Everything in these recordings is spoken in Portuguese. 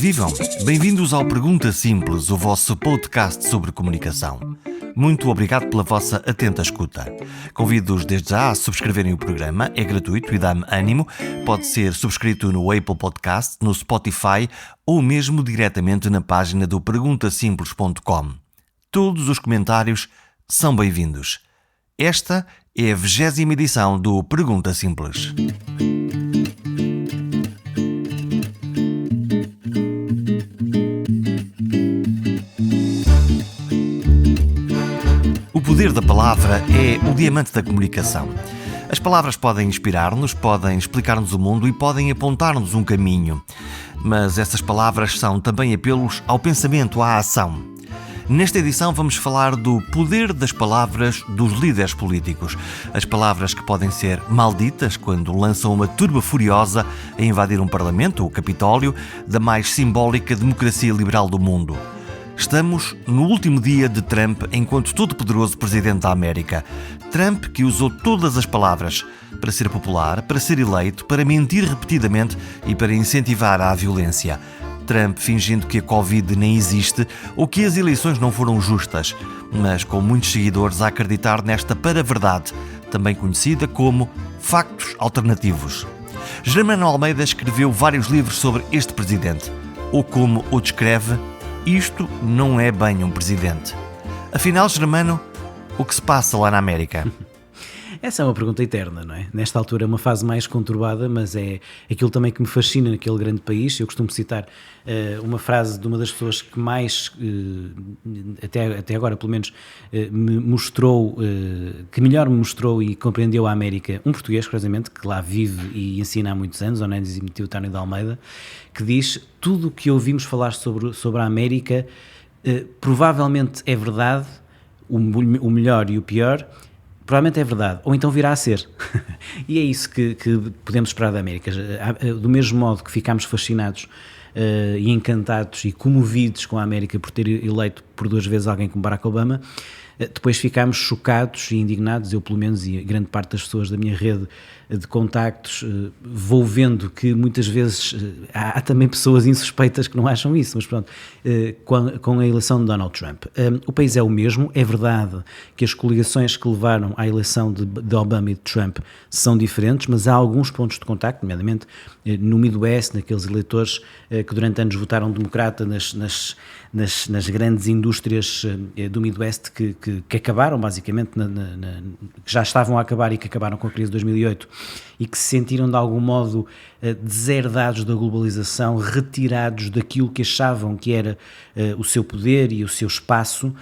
Vivam! Bem-vindos ao Pergunta Simples, o vosso podcast sobre comunicação. Muito obrigado pela vossa atenta escuta. Convido-os desde já a subscreverem o programa, é gratuito e dá-me ânimo. Pode ser subscrito no Apple Podcast, no Spotify ou mesmo diretamente na página do perguntasimples.com. Todos os comentários são bem-vindos. Esta é a 20ª edição do Pergunta Simples. O poder da palavra é o diamante da comunicação. As palavras podem inspirar-nos, podem explicar-nos o mundo e podem apontar-nos um caminho. Mas essas palavras são também apelos ao pensamento, à ação. Nesta edição vamos falar do poder das palavras dos líderes políticos. As palavras que podem ser malditas quando lançam uma turba furiosa a invadir um parlamento, o Capitólio, da mais simbólica democracia liberal do mundo. Estamos no último dia de Trump enquanto todo-poderoso presidente da América. Trump que usou todas as palavras para ser popular, para ser eleito, para mentir repetidamente e para incentivar a violência. Trump fingindo que a Covid nem existe ou que as eleições não foram justas, mas com muitos seguidores a acreditar nesta para-verdade, também conhecida como factos alternativos. Germano Almeida escreveu vários livros sobre este presidente, ou como o descreve: isto não é bem um presidente. Afinal, Germano, o que se passa lá na América? Essa é uma pergunta eterna, não é? Nesta altura é uma fase mais conturbada, mas é aquilo também que me fascina naquele grande país. Eu costumo citar uma frase de uma das pessoas que mais, até agora pelo menos, me mostrou, que melhor me mostrou e compreendeu a América, um português, curiosamente, que lá vive e ensina há muitos anos, Onésimo Teotónio de Almeida, que diz: tudo o que ouvimos falar sobre a América provavelmente é verdade, o melhor e o pior, provavelmente é verdade, ou então virá a ser. E é isso que podemos esperar da América. Do mesmo modo que ficámos fascinados e encantados e comovidos com a América por ter eleito por 2 vezes alguém como Barack Obama, depois ficámos chocados e indignados, eu pelo menos e grande parte das pessoas da minha rede de contactos, vou vendo que muitas vezes há também pessoas insuspeitas que não acham isso, mas pronto, com a eleição de Donald Trump. O país é o mesmo, é verdade que as coligações que levaram à eleição de Obama e de Trump são diferentes, mas há alguns pontos de contacto, nomeadamente no Midwest, naqueles eleitores que durante anos votaram democrata nas grandes indústrias do Midwest que acabaram basicamente, que já estavam a acabar e que acabaram com a crise de 2008 e que se sentiram de algum modo deserdados da globalização, retirados daquilo que achavam que era o seu poder e o seu espaço,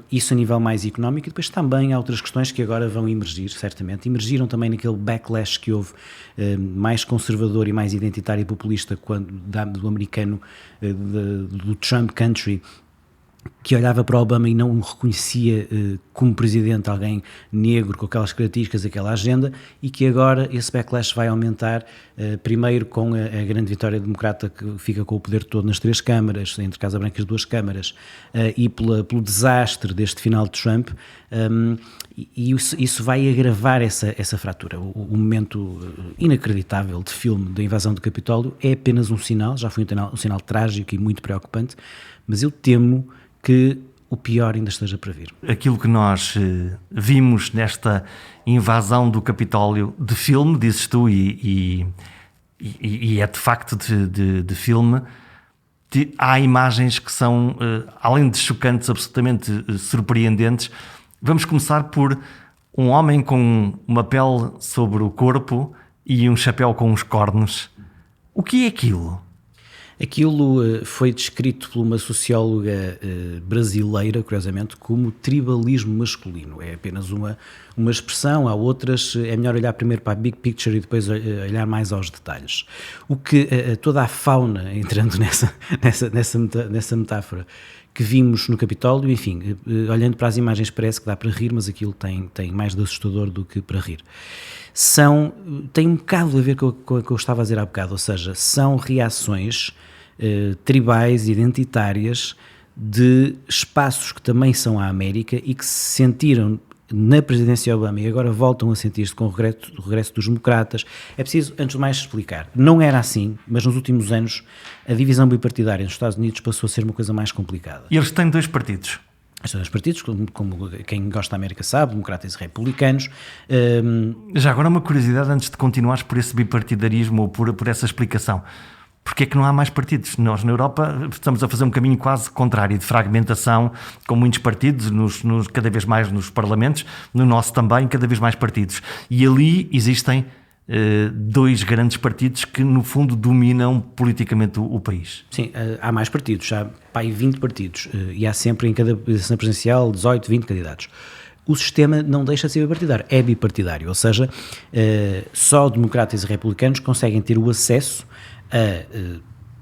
isso a nível mais económico. E depois também há outras questões que agora vão emergir, certamente. Emergiram também naquele backlash que houve mais conservador e mais identitário e populista do americano, do Trump Country, que olhava para Obama e não o reconhecia como presidente, alguém negro com aquelas características, aquela agenda, e que agora esse backlash vai aumentar, primeiro com a grande vitória democrata que fica com o poder todo nas 3 câmaras, entre Casa Branca e as 2 câmaras, e pelo desastre deste final de Trump, e isso vai agravar essa fratura. O momento inacreditável de filme da invasão do Capitólio é apenas um sinal, já foi um sinal trágico e muito preocupante, mas eu temo que o pior ainda esteja para vir. Aquilo que nós vimos nesta invasão do Capitólio de filme, dizes tu, e é de facto de filme, há imagens que são, além de chocantes, absolutamente surpreendentes. Vamos começar por um homem com uma pele sobre o corpo e um chapéu com uns cornos. O que é aquilo? Aquilo foi descrito por uma socióloga brasileira, curiosamente, como tribalismo masculino. É apenas uma expressão, há outras, é melhor olhar primeiro para a big picture e depois olhar mais aos detalhes. O que toda a fauna, entrando nessa metáfora, que vimos no Capitólio, enfim, olhando para as imagens parece que dá para rir, mas aquilo tem mais de assustador do que para rir. Tem um bocado a ver com o que eu estava a dizer há bocado, ou seja, são reações tribais, identitárias, de espaços que também são a América e que se sentiram na presidência Obama e agora voltam a sentir-se com o regresso dos democratas. É preciso, antes de mais, explicar. Não era assim, mas nos últimos anos a divisão bipartidária nos Estados Unidos passou a ser uma coisa mais complicada. E eles têm 2 partidos. Estes dois partidos, como quem gosta da América sabe, democratas e republicanos. Já agora uma curiosidade antes de continuares por esse bipartidarismo ou por essa explicação. Porque é que não há mais partidos? Nós na Europa estamos a fazer um caminho quase contrário, de fragmentação, com muitos partidos, cada vez mais nos parlamentos, no nosso também, cada vez mais partidos. E ali existem 2 grandes partidos que no fundo dominam politicamente o país. Sim, há mais partidos, há 20 partidos, e há sempre em cada eleição presidencial 18, 20 candidatos. O sistema não deixa de ser bipartidário, é bipartidário, ou seja, só democratas e republicanos conseguem ter o acesso a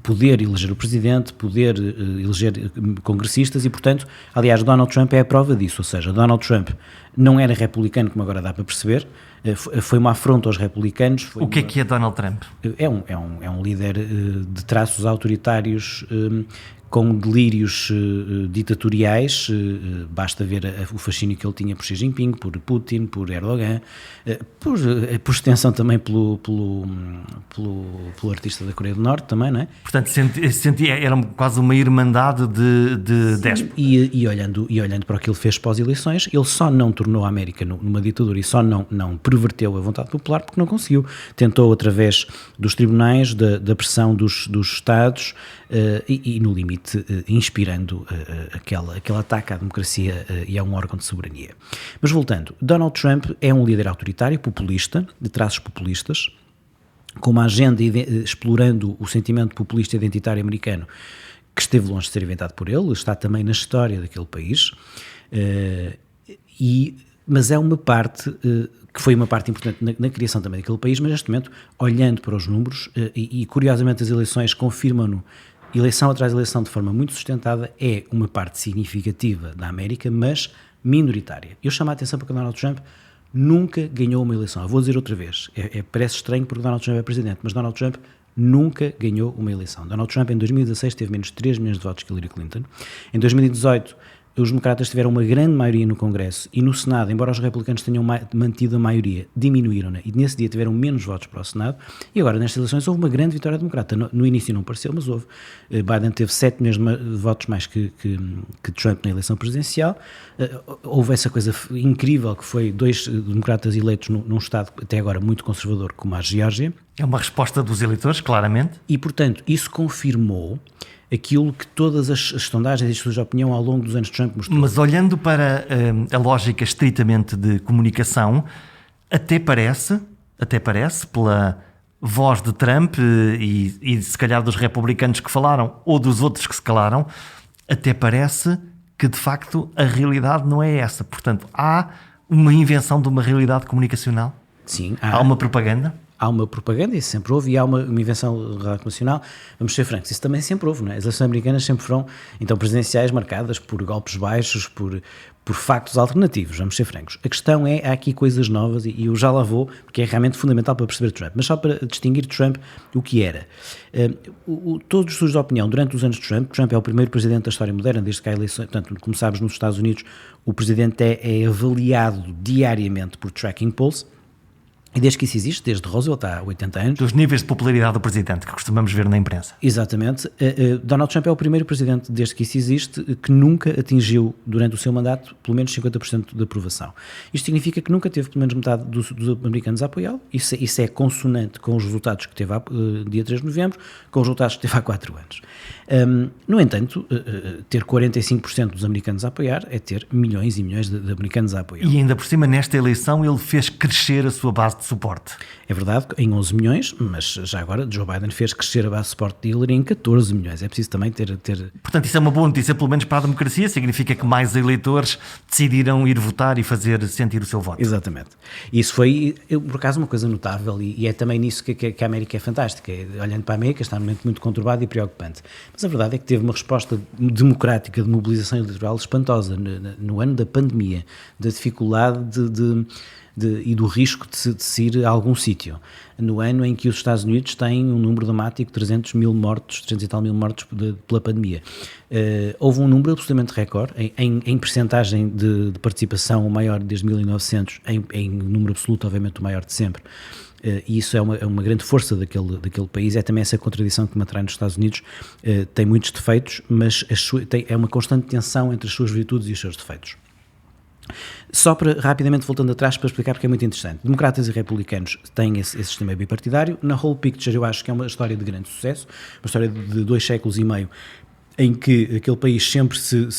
poder eleger o presidente, poder eleger congressistas e, portanto, aliás, Donald Trump é a prova disso, ou seja, Donald Trump não era republicano, como agora dá para perceber, foi uma afronta aos republicanos. O que é Donald Trump? É um líder de traços autoritários, com delírios ditatoriais, basta ver o fascínio que ele tinha por Xi Jinping, por Putin, por Erdogan, por extensão também pelo artista da Coreia do Norte também, não é? Portanto, era quase uma irmandade de déspotas. E olhando para o que ele fez pós-eleições, ele só não tornou a América numa ditadura e só não perverteu a vontade popular porque não conseguiu. Tentou através dos tribunais, da pressão dos Estados e no limite inspirando aquele ataque à democracia e a um órgão de soberania. Mas voltando, Donald Trump é um líder autoritário, populista, de traços populistas, com uma agenda explorando o sentimento populista e identitário americano que esteve longe de ser inventado por ele, está também na história daquele país, mas é uma parte que foi uma parte importante na criação também daquele país, mas neste momento, olhando para os números, e curiosamente as eleições confirmam-no, eleição atrás de eleição de forma muito sustentada, é uma parte significativa da América, mas minoritária. Eu chamo a atenção para que Donald Trump nunca ganhou uma eleição. Eu vou dizer outra vez, parece estranho porque Donald Trump é presidente, mas Donald Trump nunca ganhou uma eleição. Donald Trump em 2016 teve menos de 3 milhões de votos que Hillary Clinton. Em 2018 os democratas tiveram uma grande maioria no Congresso e no Senado, embora os republicanos tenham mantido a maioria, diminuíram-na e nesse dia tiveram menos votos para o Senado e agora nestas eleições houve uma grande vitória democrata. No início não pareceu, mas houve. Biden teve 7 milhões de votos mais que Trump na eleição presidencial. Houve essa coisa incrível que foi 2 democratas eleitos num estado até agora muito conservador como a Geórgia. É uma resposta dos eleitores, claramente. E portanto isso confirmou aquilo que todas as sondagens e estudos de opinião ao longo dos anos de Trump mostrou. Mas olhando para a lógica estritamente de comunicação, até parece, pela voz de Trump e se calhar dos republicanos que falaram ou dos outros que se calaram, até parece que de facto a realidade não é essa. Portanto, há uma invenção de uma realidade comunicacional? Sim. Há uma propaganda? Há uma propaganda, isso sempre houve, e há uma invenção nacional. Vamos ser francos, isso também sempre houve, não é? As eleições americanas sempre foram, então, presidenciais marcadas por golpes baixos, por factos alternativos, vamos ser francos. A questão é, há aqui coisas novas, e eu já lá vou, porque é realmente fundamental para perceber Trump, mas só para distinguir Trump o que era. Todos os estudos de opinião, durante os anos de Trump é o primeiro presidente da história moderna, desde que há eleições, portanto, como sabes, nos Estados Unidos, o presidente é avaliado diariamente por tracking polls. E desde que isso existe, desde Roosevelt há 80 anos... Dos níveis de popularidade do presidente que costumamos ver na imprensa. Exatamente. Donald Trump é o primeiro presidente, desde que isso existe, que nunca atingiu, durante o seu mandato, pelo menos 50% de aprovação. Isto significa que nunca teve pelo menos metade dos americanos a apoiá-lo. Isso é consonante com os resultados que teve dia 3 de novembro, com os resultados que teve há 4 anos. No entanto, ter 45% dos americanos a apoiar é ter milhões e milhões de americanos a apoiar. E ainda por cima, nesta eleição, ele fez crescer a sua base de suporte. É verdade, em 11 milhões, mas já agora Joe Biden fez crescer a base de suporte de Hillary em 14 milhões. É preciso também ter... Portanto, isso é uma boa notícia, pelo menos para a democracia, significa que mais eleitores decidiram ir votar e fazer sentir o seu voto. Exatamente. Isso foi, por acaso, uma coisa notável e é também nisso que a América é fantástica. Olhando para a América, está num momento muito conturbado e preocupante. Mas a verdade é que teve uma resposta democrática de mobilização eleitoral espantosa no ano da pandemia, da dificuldade de e do risco de se ir a algum sítio. No ano em que os Estados Unidos têm um número dramático de 300 e tal mil mortos pela pandemia. Houve um número absolutamente recorde, em percentagem de participação o maior desde 1900, em número absoluto, obviamente, o maior de sempre. E isso é uma grande força daquele país. É também essa contradição que me atrai nos Estados Unidos. Tem muitos defeitos, mas é uma constante tensão entre as suas virtudes e os seus defeitos. Só para, rapidamente voltando atrás, para explicar, porque é muito interessante. Democratas e republicanos têm esse sistema bipartidário. Na whole picture, eu acho que é uma história de grande sucesso, uma história de 2 séculos e meio, em que aquele país sempre se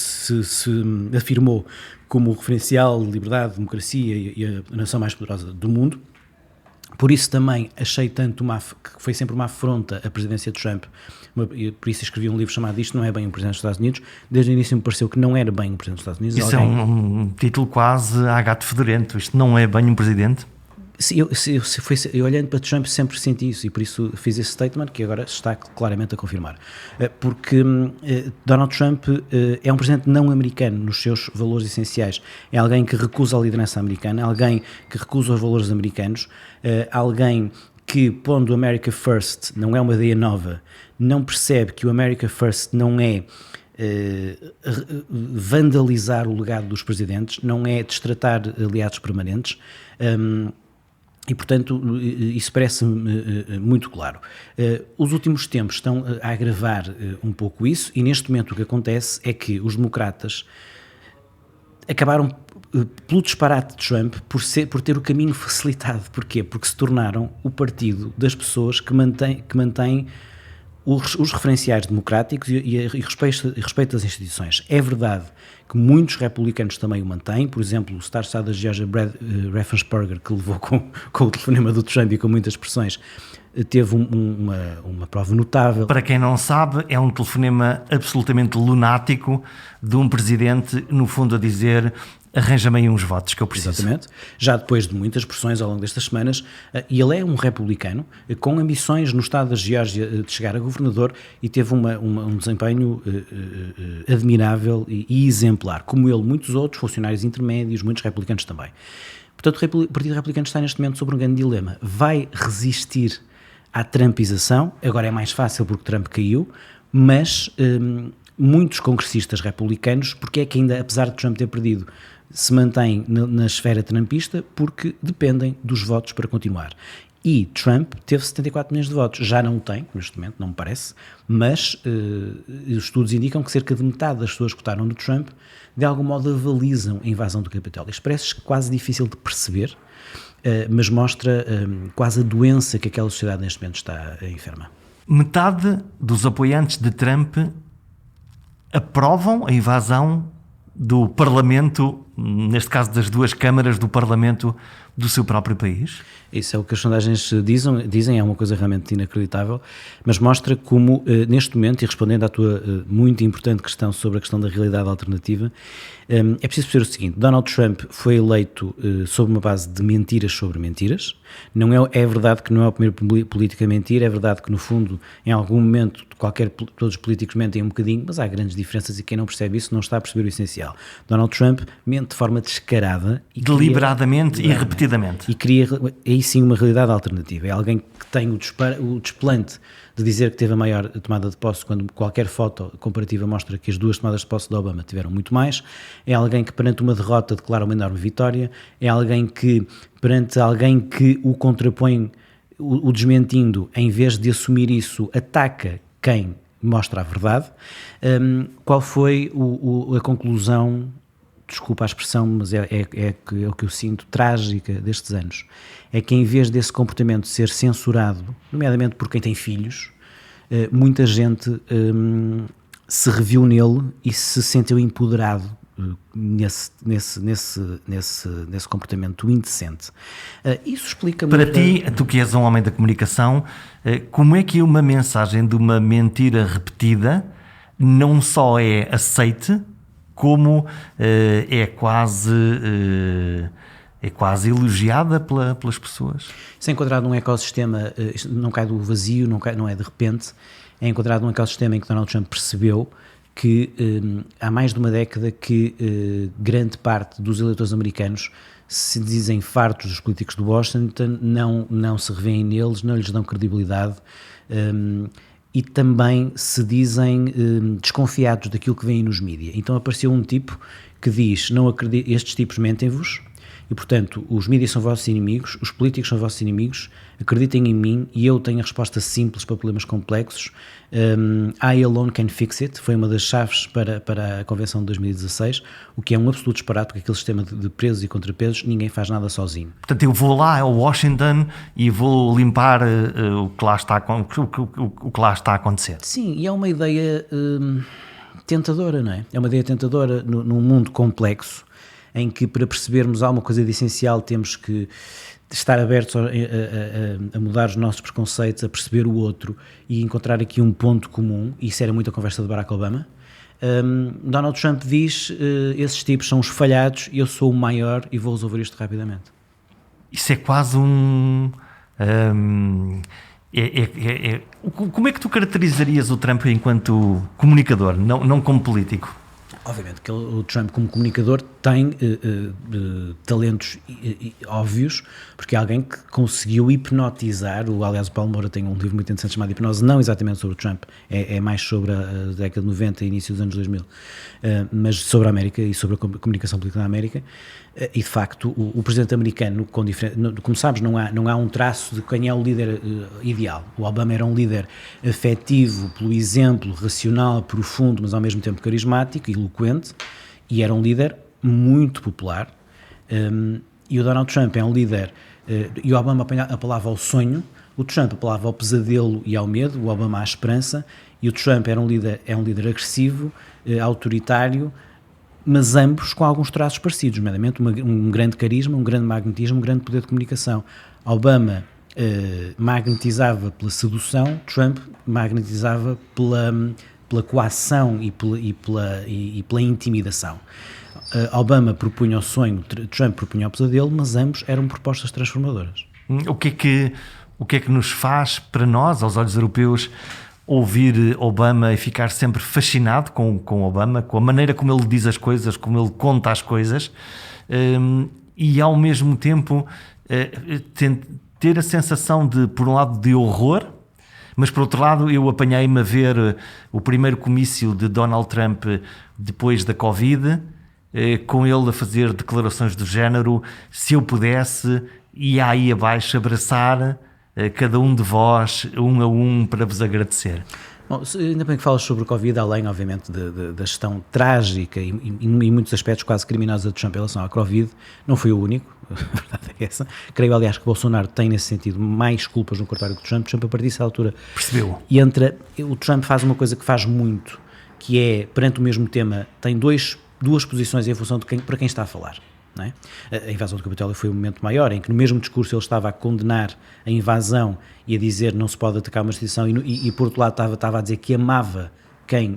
afirmou como o referencial de liberdade, democracia e a nação mais poderosa do mundo. Por isso também achei tanto que foi sempre uma afronta à presidência de Trump, por isso escrevi um livro chamado Isto Não É Bem um Presidente dos Estados Unidos. Desde o início me pareceu que não era bem um Presidente dos Estados Unidos. Isso é um título quase a gato fedorento. Isto não é bem um Presidente? Eu olhando para Trump sempre senti isso, e por isso fiz esse statement que agora está claramente a confirmar. Porque Donald Trump é um presidente não americano nos seus valores essenciais. É alguém que recusa a liderança americana, alguém que recusa os valores americanos, alguém que, pondo o America First, não é uma ideia nova, não percebe que o America First não é vandalizar o legado dos presidentes, não é destratar aliados permanentes. E, portanto, isso parece-me muito claro. Os últimos tempos estão a agravar um pouco isso, e neste momento o que acontece é que os democratas acabaram, pelo disparate de Trump, por ter o caminho facilitado. Porquê? Porque se tornaram o partido das pessoas que mantém os referenciais democráticos e respeito às instituições. É verdade que muitos republicanos também o mantêm, por exemplo, o Star da Georgia, Brad Raffensperger, que levou com o telefonema do Trump e com muitas expressões, teve uma prova notável. Para quem não sabe, é um telefonema absolutamente lunático de um presidente, no fundo, a dizer: arranja-me aí uns votos que eu preciso. Exatamente. Já depois de muitas pressões ao longo destas semanas, e ele é um republicano com ambições no estado da Geórgia de chegar a governador, e teve um desempenho admirável e exemplar, como ele, muitos outros funcionários intermédios, muitos republicanos também. Portanto, o Partido Republicano está neste momento sobre um grande dilema. Vai resistir à trumpização? Agora é mais fácil porque Trump caiu, mas muitos congressistas republicanos, porque é que ainda, apesar de Trump ter perdido, se mantêm na esfera trumpista? Porque dependem dos votos para continuar. E Trump teve 74 milhões de votos, já não o tem, neste momento, não me parece, mas os estudos indicam que cerca de metade das pessoas que votaram no Trump, de algum modo avalizam a invasão do Capitólio. Isto parece quase difícil de perceber, mas mostra quase a doença que aquela sociedade neste momento está enferma. Metade dos apoiantes de Trump aprovam a invasão do Parlamento, neste caso das 2 câmaras do Parlamento do seu próprio país? Isso é o que as sondagens dizem, é uma coisa realmente inacreditável, mas mostra como, neste momento, e respondendo à tua muito importante questão sobre a questão da realidade alternativa, é preciso perceber o seguinte: Donald Trump foi eleito sob uma base de mentiras sobre mentiras. Não é verdade que não é o primeiro político a mentir, é verdade que, no fundo, em algum momento, todos os políticos mentem um bocadinho, mas há grandes diferenças, e quem não percebe isso não está a perceber o essencial. Donald Trump mente de forma descarada e deliberadamente e repetidamente. E cria aí sim uma realidade alternativa. É alguém que tem o desplante de dizer que teve a maior tomada de posse, quando qualquer foto comparativa mostra que as 2 tomadas de posse de Obama tiveram muito mais. É alguém que, perante uma derrota, declara uma enorme vitória. É alguém que, perante alguém que o contrapõe, o desmentindo, em vez de assumir isso, ataca quem mostra a verdade. Qual foi a conclusão, desculpa a expressão, mas é o que eu sinto, trágica destes anos? É que, em vez desse comportamento ser censurado, nomeadamente por quem tem filhos, muita gente se reviu nele e se sentiu empoderado nesse comportamento indecente. Isso explica muito. Para ti, tu que és um homem da comunicação, como é que uma mensagem de uma mentira repetida não só é aceite, como é quase elogiada pelas pessoas? Isso é enquadrado num ecossistema, não cai do vazio, não é de repente, é enquadrado num ecossistema em que Donald Trump percebeu que há mais de uma década que grande parte dos eleitores americanos se dizem fartos dos políticos de Washington, não se revêem neles, não lhes dão credibilidade, e também se dizem desconfiados daquilo que vem nos mídias. Então apareceu um tipo que diz, não acredito, estes tipos mentem-vos, e portanto os mídias são vossos inimigos, os políticos são vossos inimigos, acreditem em mim e eu tenho a resposta simples para problemas complexos. I alone can fix it, foi uma das chaves para a Convenção de 2016, o que é um absoluto disparate, porque aquele sistema de pesos e contrapesos, ninguém faz nada sozinho. Portanto, eu vou lá ao Washington e vou limpar o que lá está a acontecer. Sim, e é uma ideia tentadora, não é? É uma ideia tentadora num mundo complexo, em que para percebermos alguma coisa de essencial temos que estar abertos a mudar os nossos preconceitos, a perceber o outro e encontrar aqui um ponto comum. Isso era muito a conversa de Barack Obama. Donald Trump diz, esses tipos são os falhados, eu sou o maior e vou resolver isto rapidamente. Isso é quase como é que tu caracterizarias o Trump enquanto comunicador, não como político? Obviamente que o Trump, como comunicador, tem talentos óbvios, porque é alguém que conseguiu hipnotizar. Aliás, o Paulo Moura tem um livro muito interessante chamado Hipnose, não exatamente sobre o Trump, é mais sobre a década de 90 e início dos anos 2000, mas sobre a América e sobre a comunicação política na América. E de facto, o presidente americano, como sabes, não há um traço de quem é o líder ideal. O Obama era um líder afetivo, pelo exemplo, racional, profundo, mas ao mesmo tempo carismático e eloquente, e era um líder muito popular. E o Donald Trump é um líder, e o Obama apelava ao sonho, o Trump apelava ao pesadelo e ao medo, o Obama à esperança, e o Trump é um líder agressivo, autoritário, mas ambos com alguns traços parecidos, nomeadamente um grande carisma, um grande magnetismo, um grande poder de comunicação. Obama magnetizava pela sedução, Trump magnetizava pela coação e pela intimidação. Obama propunha o sonho, Trump propunha o pesadelo, mas ambos eram propostas transformadoras. O que é que nos faz, para nós, aos olhos europeus, ouvir Obama e ficar sempre fascinado com Obama, com a maneira como ele diz as coisas, como ele conta as coisas, e ao mesmo tempo ter a sensação de, por um lado, de horror, mas por outro lado eu apanhei-me a ver o primeiro comício de Donald Trump depois da Covid, com ele a fazer declarações do género: se eu pudesse, ia aí abaixo abraçar cada um de vós, um a um, para vos agradecer. Bom, ainda bem que falas sobre o Covid, além, obviamente, da gestão trágica e em muitos aspectos quase criminosa de Trump em relação à Covid. Não foi o único, a verdade é essa. Creio, aliás, que Bolsonaro tem, nesse sentido, mais culpas no cartório que o Trump. Trump, a partir dessa altura, percebeu. E o Trump faz uma coisa que faz muito, que é, perante o mesmo tema, tem duas posições em função de para quem está a falar. Não é? A invasão do Capitólio foi um momento maior, em que no mesmo discurso ele estava a condenar a invasão e a dizer não se pode atacar uma instituição, e por outro lado estava a dizer que amava quem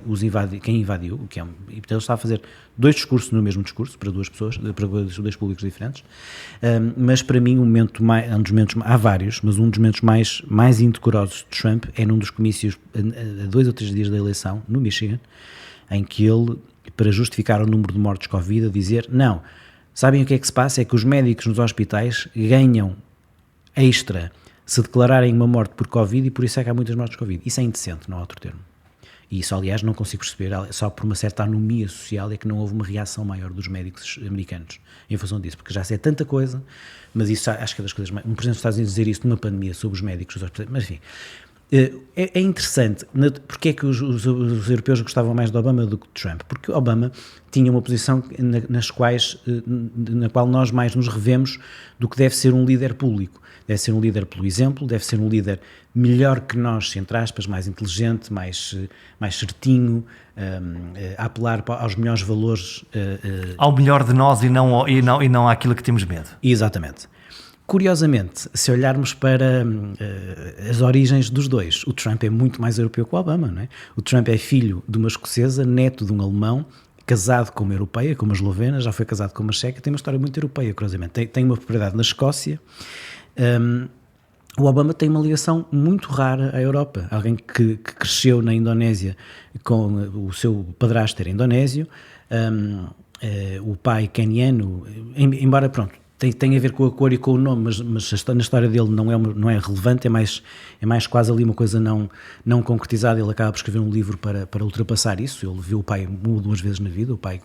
invadiu, e portanto ele estava a fazer dois discursos no mesmo discurso, para duas pessoas, para dois públicos diferentes. Mas para mim um dos momentos, há vários, mas um dos momentos mais indecorosos de Trump é num dos comícios a 2 ou 3 dias da eleição, no Michigan, em que ele, para justificar o número de mortes Covid, a dizer, não, sabem o que é que se passa? É que os médicos nos hospitais ganham extra se declararem uma morte por Covid, e por isso é que há muitas mortes de Covid. Isso é indecente, não há outro termo. E isso, aliás, não consigo perceber, só por uma certa anomia social é que não houve uma reação maior dos médicos americanos em função disso, porque já sei tanta coisa, mas isso acho que é das coisas mais... Um presidente dos Estados Unidos dizer isso numa pandemia sobre os médicos dos hospitais, mas enfim... É interessante, porque é que os europeus gostavam mais de Obama do que de Trump? Porque Obama tinha uma posição na qual nós mais nos revemos do que deve ser um líder público. Deve ser um líder pelo exemplo, deve ser um líder melhor que nós, entre aspas, mais inteligente, mais certinho, a apelar aos melhores valores. Ao melhor de nós e não àquilo que temos medo. Exatamente. Curiosamente, se olharmos para as origens dos dois, o Trump é muito mais europeu que o Obama, não é? O Trump é filho de uma escocesa, neto de um alemão, casado com uma europeia, com uma eslovena, já foi casado com uma checa, tem uma história muito europeia, curiosamente. Tem uma propriedade na Escócia, O Obama tem uma ligação muito rara à Europa. Alguém que cresceu na Indonésia com o seu padrasto era indonésio, o pai queniano, embora pronto, tem a ver com a cor e com o nome, mas na história dele não é relevante, é mais quase ali uma coisa não concretizada. Ele acaba por escrever um livro para ultrapassar isso. Ele viu o pai uma ou duas vezes na vida, o pai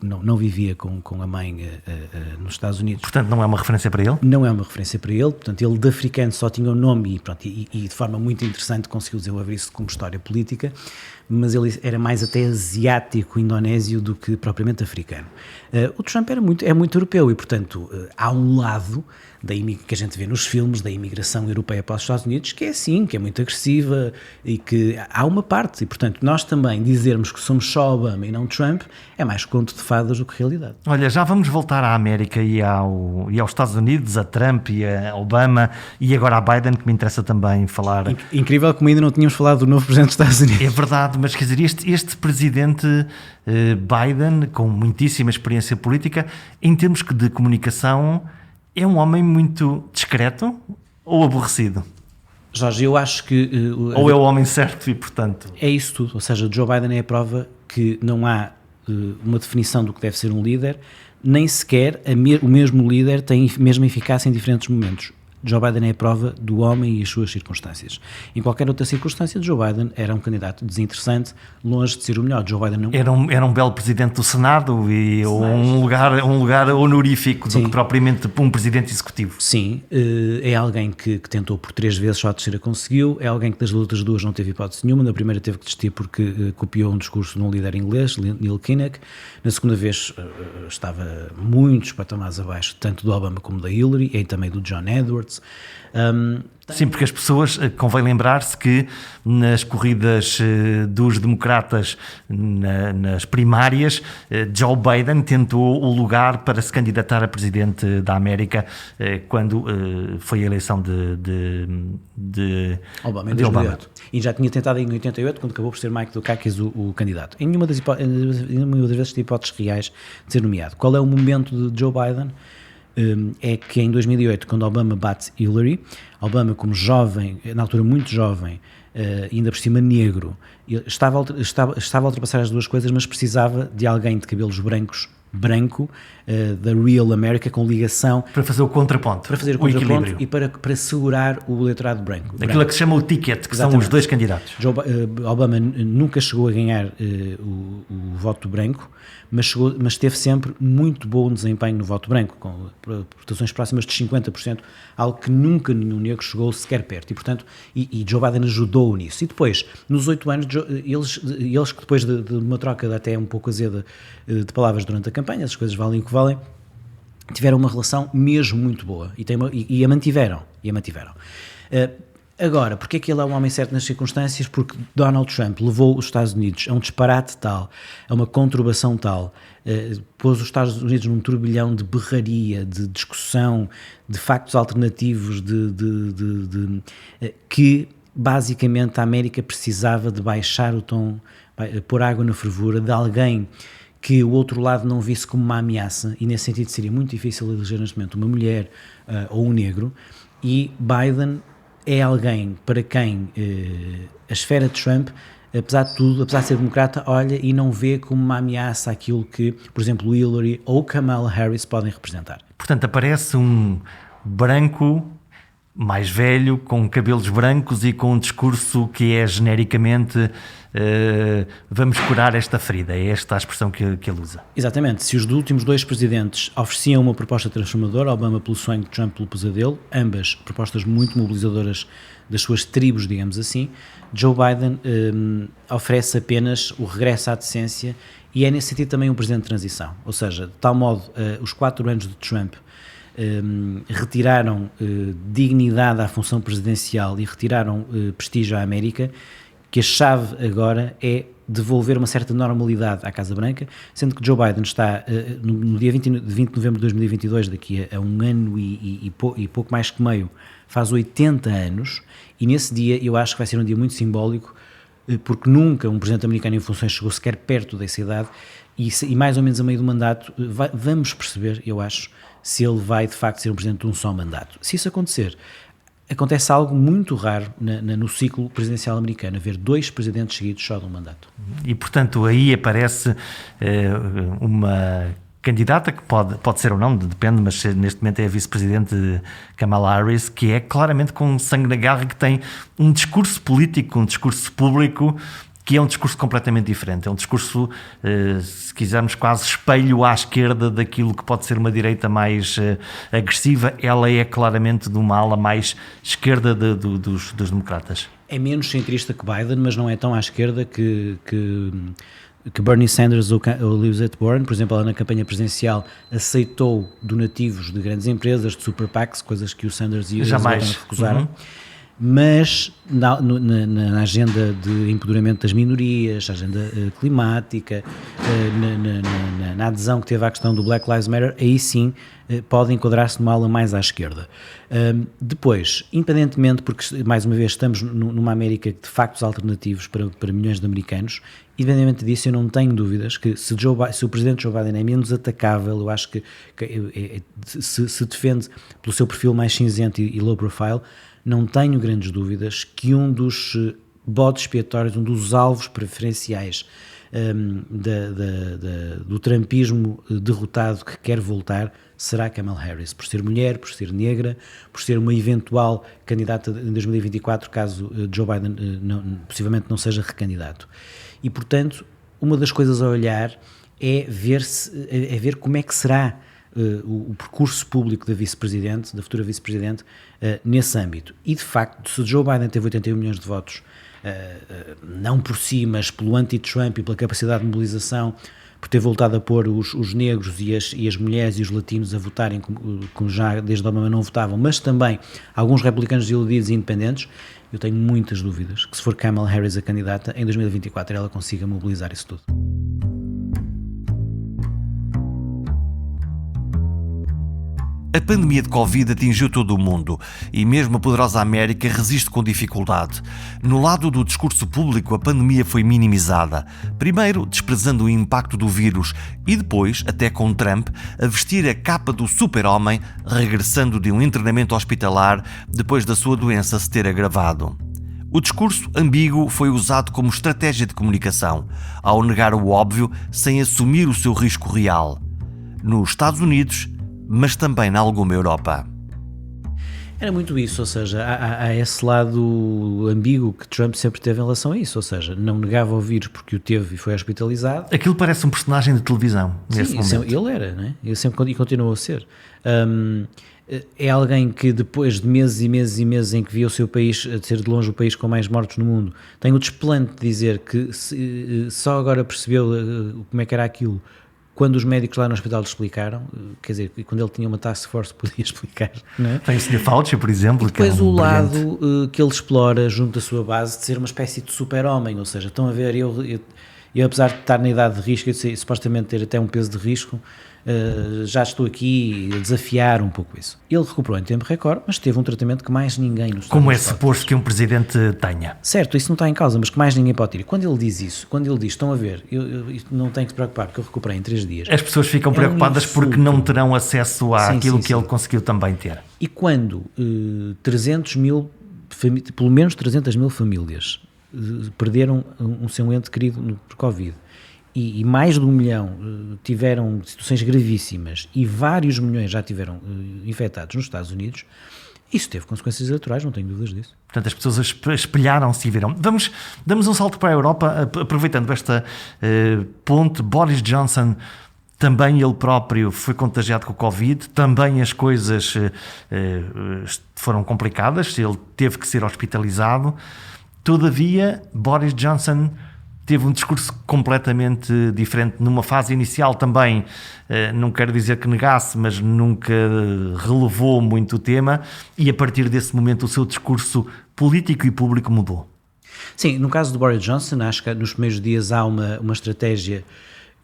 não vivia com a mãe nos Estados Unidos. Portanto, não é uma referência para ele? Não é uma referência para ele, portanto, ele de africano só tinha o nome e de forma muito interessante conseguiu desenvolver isso como história política, mas ele era mais até asiático, indonésio, do que propriamente africano. O Trump é muito europeu e, portanto, há um lado que a gente vê nos filmes da imigração europeia para os Estados Unidos que é assim, que é muito agressiva e que há uma parte, e portanto nós também dizermos que somos só Obama e não Trump é mais conto de fadas do que realidade. Olha, já vamos voltar à América e aos Estados Unidos, a Trump e a Obama e agora a Biden, que me interessa também falar. Incrível como ainda não tínhamos falado do novo presidente dos Estados Unidos. É verdade, mas quer dizer, este presidente Biden, com muitíssima experiência política, em termos de comunicação, é um homem muito discreto ou aborrecido? Jorge, eu acho que... ou é o homem certo e, portanto... É isso tudo, ou seja, Joe Biden é a prova que não há uma definição do que deve ser um líder, nem sequer o mesmo líder tem a mesma eficácia em diferentes momentos. Joe Biden é a prova do homem e as suas circunstâncias. Em qualquer outra circunstância, Joe Biden era um candidato desinteressante, longe de ser o melhor. Joe Biden não... Era um belo presidente do Senado e um lugar honorífico do que propriamente um presidente executivo. Sim, é alguém que tentou por 3 vezes, só a terceira conseguiu, é alguém que das outras 2 não teve hipótese nenhuma. Na primeira teve que desistir porque copiou um discurso de um líder inglês, Neil Kinnock. Na segunda vez estava muitos patamares abaixo, tanto do Obama como da Hillary, e também do John Edwards. Sim, porque as pessoas, convém lembrar-se que nas corridas dos democratas, nas primárias, Joe Biden tentou o lugar para se candidatar a presidente da América quando foi a eleição de Obama, em 2008. E já tinha tentado em 88, quando acabou por ser Mike Dukakis o candidato. Em nenhuma das vezes tem hipóteses reais de ser nomeado. Qual é o momento de Joe Biden? É que em 2008, quando Obama bate Hillary, Obama, como jovem, na altura muito jovem, ainda por cima negro, estava a ultrapassar as duas coisas, mas precisava de alguém de cabelos branco, da Real America, com ligação... Para fazer o contraponto, para fazer o contraponto e para segurar o eleitorado branco. Aquilo que se chama o ticket, que Exatamente. São os dois candidatos. Obama nunca chegou a ganhar o voto branco, mas teve sempre muito bom desempenho no voto branco, com votações próximas de 50%, algo que nunca nenhum negro chegou sequer perto, e portanto, e Joe Biden ajudou nisso. E depois, nos 8 anos, eles que depois de uma troca até um pouco azeda de palavras durante a campanha, as coisas valem o que valem, tiveram uma relação mesmo muito boa, e a mantiveram. Agora, porque é que ele é um homem certo nas circunstâncias? Porque Donald Trump levou os Estados Unidos a um disparate tal, a uma conturbação tal, pôs os Estados Unidos num turbilhão de berraria, de discussão, de factos alternativos, que basicamente a América precisava de baixar o tom, pôr água na fervura, de alguém que o outro lado não visse como uma ameaça, e nesse sentido seria muito difícil eleger neste momento uma mulher ou um negro, e Biden é alguém para quem a esfera de Trump, apesar de tudo, apesar de ser democrata, olha e não vê como uma ameaça aquilo que, por exemplo, Hillary ou Kamala Harris podem representar. Portanto, aparece um branco mais velho, com cabelos brancos e com um discurso que é genericamente vamos curar esta ferida, é esta a expressão que ele usa. Exatamente, se os últimos 2 presidentes ofereciam uma proposta transformadora, Obama pelo sonho, Trump pelo pesadelo, ambas propostas muito mobilizadoras das suas tribos, digamos assim, Joe Biden oferece apenas o regresso à decência e é nesse sentido também um presidente de transição, ou seja, de tal modo os 4 anos de Trump retiraram dignidade à função presidencial e retiraram prestígio à América, que a chave agora é devolver uma certa normalidade à Casa Branca, sendo que Joe Biden está no dia 20 de novembro de 2022, daqui a um ano e pouco mais que meio, faz 80 anos, e nesse dia eu acho que vai ser um dia muito simbólico, porque nunca um presidente americano em funções chegou sequer perto dessa idade, e mais ou menos a meio do mandato vamos perceber, eu acho, se ele vai de facto ser um presidente de um só mandato. Se isso acontecer, acontece algo muito raro no ciclo presidencial americano, haver 2 presidentes seguidos só de um mandato. E, portanto, aí aparece uma candidata que pode ser ou não, depende, mas neste momento é a vice-presidente Kamala Harris, que é claramente com sangue na garra, que tem um discurso político, um discurso público, que é um discurso completamente diferente. É um discurso, se quisermos, quase espelho à esquerda daquilo que pode ser uma direita mais agressiva. Ela é claramente de uma ala mais esquerda dos democratas. É menos centrista que Biden, mas não é tão à esquerda que Bernie Sanders ou Elizabeth Warren. Por exemplo, ela na campanha presidencial aceitou donativos de grandes empresas, de super PACs, coisas que o Sanders e o Elizabeth recusaram. Mas na agenda de empoderamento das minorias, a agenda climática, na adesão que teve à questão do Black Lives Matter, aí sim pode enquadrar-se numa ala mais à esquerda. Depois, independentemente, porque mais uma vez estamos numa América de factos alternativos para milhões de americanos, independentemente disso, eu não tenho dúvidas que se o presidente Joe Biden é menos atacável, eu acho que se defende pelo seu perfil mais cinzento e low profile, não tenho grandes dúvidas que um dos bodes expiatórios, um dos alvos preferenciais do trumpismo derrotado que quer voltar será Kamala Harris, por ser mulher, por ser negra, por ser uma eventual candidata em 2024 caso Joe Biden possivelmente não seja recandidato. E portanto, uma das coisas a olhar é ver como é que será o percurso público da vice-presidente, da futura vice-presidente, nesse âmbito. E de facto, se Joe Biden teve 81 milhões de votos, não por si, mas pelo anti-Trump e pela capacidade de mobilização, por ter voltado a pôr os negros e as mulheres e os latinos a votarem, como já desde Obama não votavam, mas também alguns republicanos iludidos e independentes, eu tenho muitas dúvidas que se for Kamala Harris a candidata, em 2024 ela consiga mobilizar isso tudo. A pandemia de Covid atingiu todo o mundo e mesmo a poderosa América resiste com dificuldade. No lado do discurso público, a pandemia foi minimizada. Primeiro, desprezando o impacto do vírus e depois, até com Trump, a vestir a capa do super-homem, regressando de um internamento hospitalar depois da sua doença se ter agravado. O discurso ambíguo foi usado como estratégia de comunicação, ao negar o óbvio sem assumir o seu risco real. Nos Estados Unidos, mas também em alguma Europa. Era muito isso, ou seja, há esse lado ambíguo que Trump sempre teve em relação a isso, ou seja, não negava o vírus porque o teve e foi hospitalizado. Aquilo parece um personagem de televisão nesse momento. Ele era, não é? Ele sempre e continuou a ser. É alguém que depois de meses e meses e meses em que via o seu país a ser de longe o país com mais mortos no mundo, tem o desplante de dizer que só agora percebeu como é que era aquilo quando os médicos lá no hospital lhe explicaram, quer dizer, quando ele tinha uma task force podia explicar, não é? Tem o Sr. Fauci, por exemplo. E depois o lado que ele explora junto da sua base de ser uma espécie de super-homem, ou seja, estão a ver, eu apesar de estar na idade de risco e supostamente ter até um peso de risco, já estou aqui a desafiar um pouco isso. Ele recuperou em tempo recorde, mas teve um tratamento que mais ninguém nos como é suposto que um presidente tenha. Certo, isso não está em causa, mas que mais ninguém pode ter. Quando ele diz isso, quando ele diz, estão a ver, isto não tem que se preocupar porque eu recuperei em 3 dias. As pessoas ficam preocupadas porque não terão acesso àquilo que ele conseguiu também ter. E quando 300 mil, pelo menos 300 mil famílias perderam um seu ente querido por Covid, e mais de 1 milhão tiveram situações gravíssimas e vários milhões já tiveram infectados nos Estados Unidos, isso teve consequências eleitorais, não tenho dúvidas disso. Portanto, as pessoas espelharam-se e viram. Damos um salto para a Europa, aproveitando esta ponte. Boris Johnson, também ele próprio foi contagiado com o Covid, também as coisas foram complicadas, ele teve que ser hospitalizado. Todavia, Boris Johnson teve um discurso completamente diferente. Numa fase inicial também, não quero dizer que negasse, mas nunca relevou muito o tema, e a partir desse momento o seu discurso político e público mudou. Sim, no caso do Boris Johnson, acho que nos primeiros dias há uma estratégia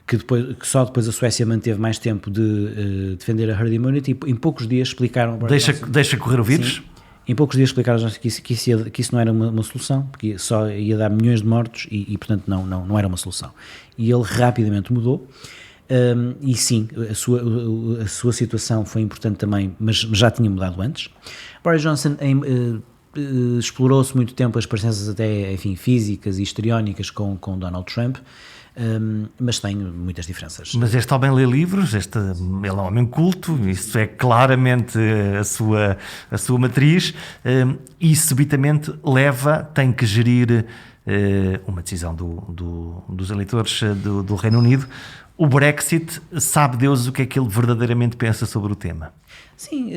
que só depois a Suécia manteve mais tempo de defender a herd immunity. Em poucos dias explicaram ao Boris Johnson, deixa correr o vírus? Sim. Em poucos dias explicaram que isso não era uma solução, porque só ia dar milhões de mortos e portanto, não era uma solução. E ele rapidamente mudou. E sim, a sua situação foi importante também, mas já tinha mudado antes. Boris Johnson explorou-se muito tempo as parecenças até, enfim, físicas e histriónicas com Donald Trump, mas tem muitas diferenças. Mas este homem lê livros, ele é um homem culto, isso é claramente a sua matriz, e subitamente tem que gerir uma decisão dos eleitores do Reino Unido. O Brexit, sabe Deus o que é que ele verdadeiramente pensa sobre o tema? Sim,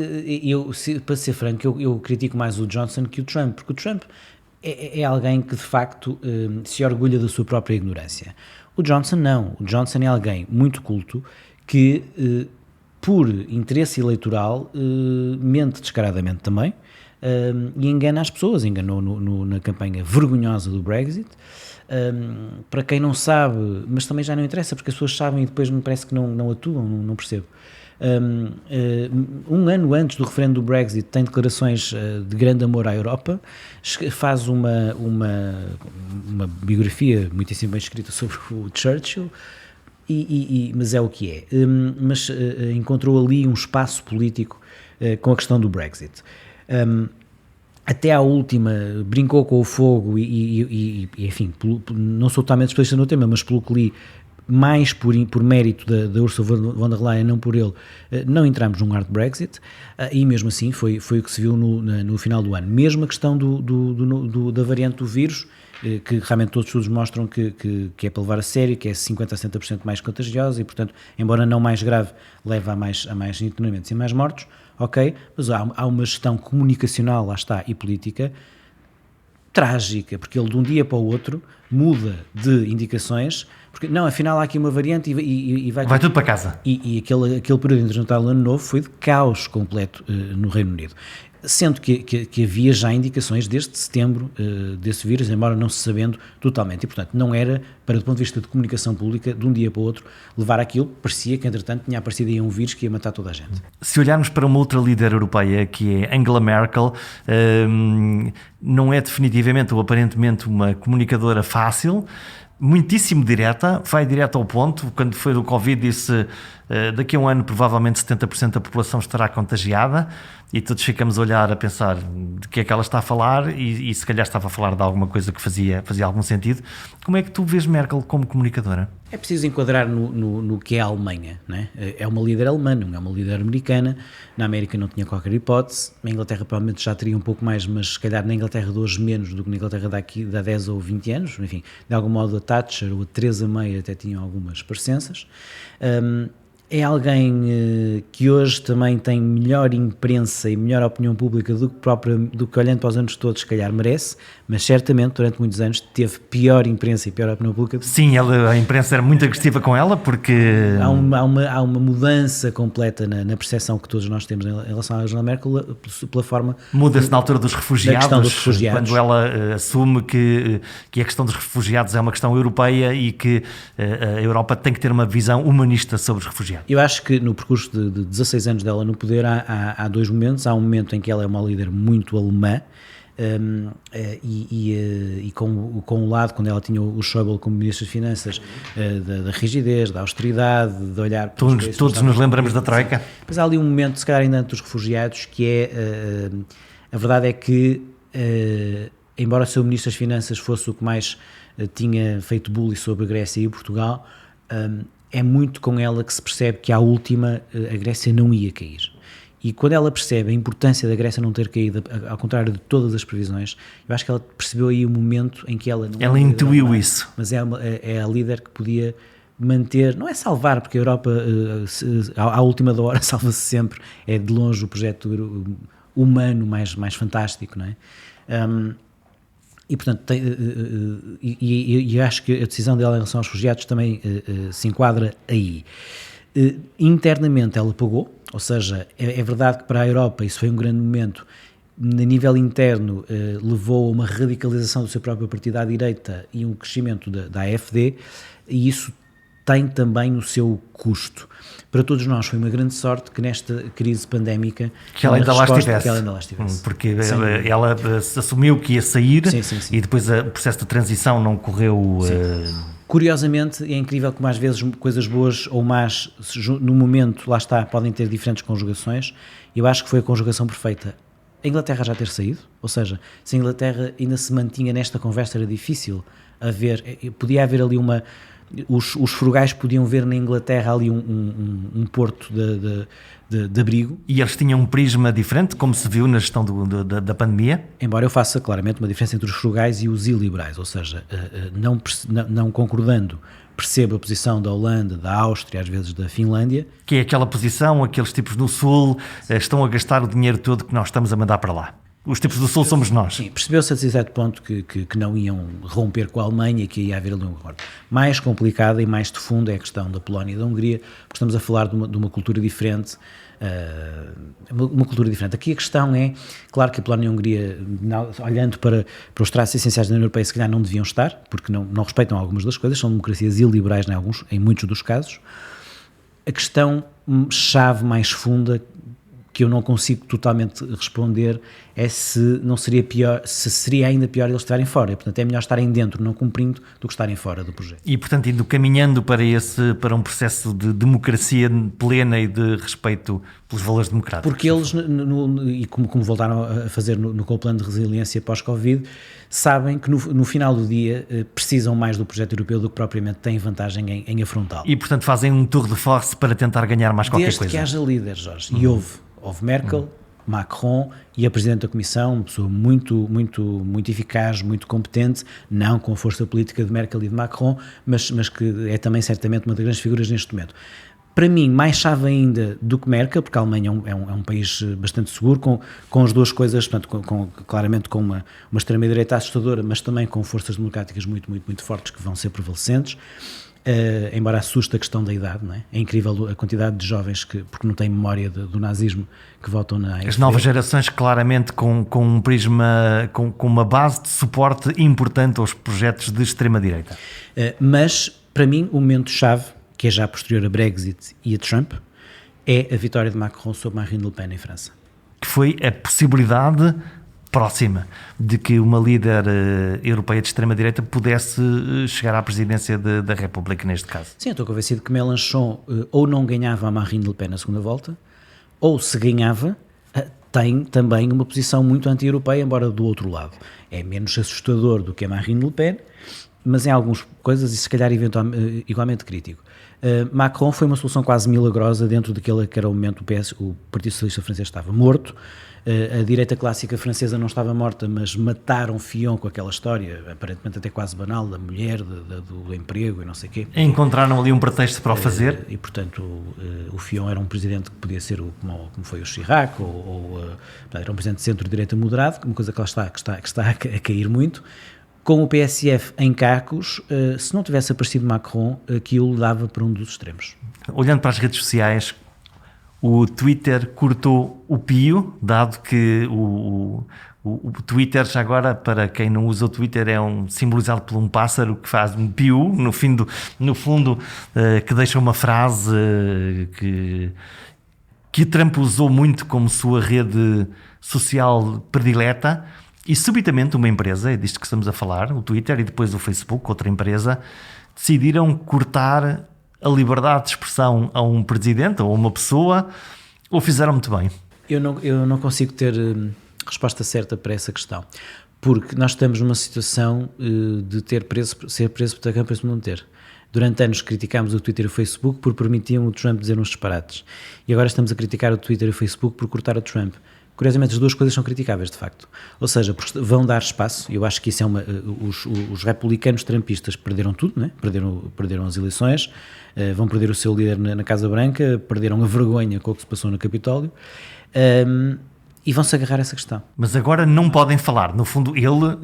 para ser franco, eu critico mais o Johnson que o Trump, porque o Trump é alguém que de facto se orgulha da sua própria ignorância. O Johnson não, o Johnson é alguém muito culto que, por interesse eleitoral, mente descaradamente também, e engana as pessoas, enganou na campanha vergonhosa do Brexit. Para quem não sabe, mas também já não interessa, porque as pessoas sabem e depois me parece que não atuam, não percebo. Um ano antes do referendo do Brexit tem declarações de grande amor à Europa, faz uma biografia muitíssimo bem escrita sobre o Churchill, mas é o que é. Mas encontrou ali um espaço político com a questão do Brexit. Até à última brincou com o fogo e enfim, não sou totalmente especialista no tema, mas pelo que li, mais por mérito da Ursula von der Leyen, não por ele, não entramos num hard Brexit, e mesmo assim foi o que se viu no final do ano. Mesmo a questão da variante do vírus, que realmente todos os estudos mostram que é para levar a sério, que é 50% a 70% mais contagiosa e, portanto, embora não mais grave, leva a mais internamentos e mais mortos, ok, mas há uma gestão comunicacional, lá está, e política trágica, porque ele de um dia para o outro muda de indicações, porque não, afinal há aqui uma variante e vai tudo para casa. E aquele período entre Natal e Ano Novo foi de caos completo no Reino Unido. Sendo que havia já indicações desde setembro desse vírus, embora não se sabendo totalmente. E, portanto, não era, para do ponto de vista de comunicação pública, de um dia para o outro, levar aquilo. Parecia que, entretanto, tinha aparecido aí um vírus que ia matar toda a gente. Se olharmos para uma outra líder europeia, que é Angela Merkel, não é definitivamente ou aparentemente uma comunicadora fácil, muitíssimo direta, vai direto ao ponto. Quando foi do Covid disse daqui a um ano provavelmente 70% da população estará contagiada, e todos ficamos a olhar a pensar de que é que ela está a falar e se calhar estava a falar de alguma coisa que fazia algum sentido. Como é que tu vês Merkel como comunicadora? É preciso enquadrar no que é a Alemanha, não é? É uma líder alemã, não é uma líder americana. Na América não tinha qualquer hipótese, na Inglaterra provavelmente já teria um pouco mais, mas se calhar na Inglaterra de hoje menos do que na Inglaterra daqui de há 10 ou 20 anos, enfim, de algum modo a Thatcher ou a Theresa May até tinham algumas parecenças. É alguém que hoje também tem melhor imprensa e melhor opinião pública do que olhando para os anos todos, se calhar merece, mas certamente durante muitos anos teve pior imprensa e pior opinião pública. Sim, a imprensa era muito agressiva com ela, porque... Há uma mudança completa na percepção que todos nós temos em relação à Angela Merkel, pela forma... Muda-se na altura dos refugiados, quando ela assume que a questão dos refugiados é uma questão europeia e que a Europa tem que ter uma visão humanista sobre os refugiados. Eu acho que no percurso de 16 anos dela no poder há dois momentos. Há um momento em que ela é uma líder muito alemã, e com o lado, quando ela tinha o Schäuble como Ministro das Finanças, da rigidez, da austeridade, de olhar... Todos nos lembramos da Troika. Mas há ali um momento, se calhar ainda dos refugiados, que é... a verdade é que, embora o seu Ministro das Finanças fosse o que mais tinha feito bullying sobre a Grécia e Portugal... é muito com ela que se percebe que à última a Grécia não ia cair. E quando ela percebe a importância da Grécia não ter caído, ao contrário de todas as previsões, eu acho que ela percebeu aí o momento em que ela... Ela intuiu isso. Mas é a líder que podia manter, não é salvar, porque a Europa à última da hora salva-se sempre, é de longe o projeto humano mais fantástico, não é? E, portanto, eu acho que a decisão dela em relação aos refugiados também se enquadra aí. Internamente ela pagou, ou seja, é verdade que para a Europa isso foi um grande momento, a nível interno levou a uma radicalização do seu próprio partido à direita e um crescimento da AfD, e isso tem também o seu custo. Para todos nós foi uma grande sorte que nesta crise pandémica que ela ainda lá estivesse. Porque ela assumiu que ia sair sim. e depois o processo de transição não correu... Curiosamente, é incrível como às vezes coisas boas ou más, no momento, lá está, podem ter diferentes conjugações. Eu acho que foi a conjugação perfeita. A Inglaterra já ter saído, ou seja, se a Inglaterra ainda se mantinha nesta conversa, era difícil podia haver ali os frugais podiam ver na Inglaterra ali um porto de abrigo. E eles tinham um prisma diferente, como se viu na gestão da pandemia? Embora eu faça claramente uma diferença entre os frugais e os iliberais, ou seja, não concordando, percebo a posição da Holanda, da Áustria, às vezes da Finlândia. Que é aquela posição, aqueles tipos no Sul estão a gastar o dinheiro todo que nós estamos a mandar para lá. Os tipos do Sul somos nós. Sim, percebeu-se a certo ponto que não iam romper com a Alemanha e que ia haver ali um acordo. Mais complicada e mais de fundo é a questão da Polónia e da Hungria, porque estamos a falar de uma cultura diferente. Aqui a questão é, claro que a Polónia e a Hungria, olhando para os traços essenciais da União Europeia, se calhar não deviam estar, porque não respeitam algumas das coisas, são democracias iliberais em muitos dos casos. A questão-chave mais funda, que eu não consigo totalmente responder, é se seria ainda pior eles estarem fora. Portanto, é melhor estarem dentro, não cumprindo, do que estarem fora do projeto. E, portanto, indo caminhando para um processo de democracia plena e de respeito pelos valores democráticos. Porque eles, e como voltaram a fazer com o plano de resiliência pós-Covid, sabem que no final do dia precisam mais do projeto europeu do que propriamente têm vantagem em afrontá-lo. E, portanto, fazem um tour de force para tentar ganhar mais qualquer coisa. Desde que haja líderes, Jorge. E houve Merkel, Macron e a Presidente da Comissão, uma pessoa muito eficaz, muito competente, não com a força política de Merkel e de Macron, mas que é também certamente uma das grandes figuras neste momento. Para mim, mais chave ainda do que Merkel, porque a Alemanha é um país bastante seguro, com as duas coisas, portanto, claramente com uma extrema-direita assustadora, mas também com forças democráticas muito fortes que vão ser prevalecentes. Embora assuste a questão da idade, não é? É incrível a quantidade de jovens porque não têm memória do nazismo, que votam na AfD. As novas gerações claramente com um prisma, com uma base de suporte importante aos projetos de extrema-direita. Mas, para mim, o momento-chave, que é já posterior a Brexit e a Trump, é a vitória de Macron sobre Marine Le Pen em França. Que foi a possibilidade próxima de que uma líder europeia de extrema-direita pudesse chegar à presidência da República, neste caso. Sim, eu estou convencido que Mélenchon ou não ganhava a Marine Le Pen na segunda volta, ou se ganhava, tem também uma posição muito anti-europeia, embora do outro lado. É menos assustador do que a Marine Le Pen, mas em algumas coisas, e se calhar igualmente crítico. Macron foi uma solução quase milagrosa dentro daquele que era o momento o Partido Socialista Francês estava morto, a direita clássica francesa não estava morta, mas mataram Fillon com aquela história, aparentemente até quase banal, da mulher, do emprego e não sei o quê. Encontraram ali um pretexto para o fazer. E, portanto, o Fillon era um presidente que podia ser como foi o Chirac, era um presidente de centro-direita moderado, uma coisa que está a cair muito. Com o PSF em cacos, se não tivesse aparecido Macron, aquilo dava para um dos extremos. Olhando para as redes sociais, o Twitter cortou o pio, dado que o Twitter, já agora, para quem não usa o Twitter, é simbolizado por um pássaro que faz um pio, no fundo, que deixa uma frase que Trump usou muito como sua rede social predileta. E subitamente uma empresa, é disto que estamos a falar, o Twitter e depois o Facebook, outra empresa, decidiram cortar a liberdade de expressão a um presidente ou a uma pessoa, ou fizeram muito bem? Eu não consigo ter resposta certa para essa questão, porque nós estamos numa situação de ser preso por ter preço não ter. Durante anos criticámos o Twitter e o Facebook por permitiam o Trump dizer uns disparates, e agora estamos a criticar o Twitter e o Facebook por cortar o Trump. Curiosamente, as duas coisas são criticáveis, de facto. Ou seja, porque vão dar espaço, e eu acho que isso é os republicanos trumpistas perderam tudo, né? Perderam as eleições, vão perder o seu líder na Casa Branca, perderam a vergonha com o que se passou no Capitólio, E vão-se agarrar a essa questão. Mas agora não podem falar. No fundo, ele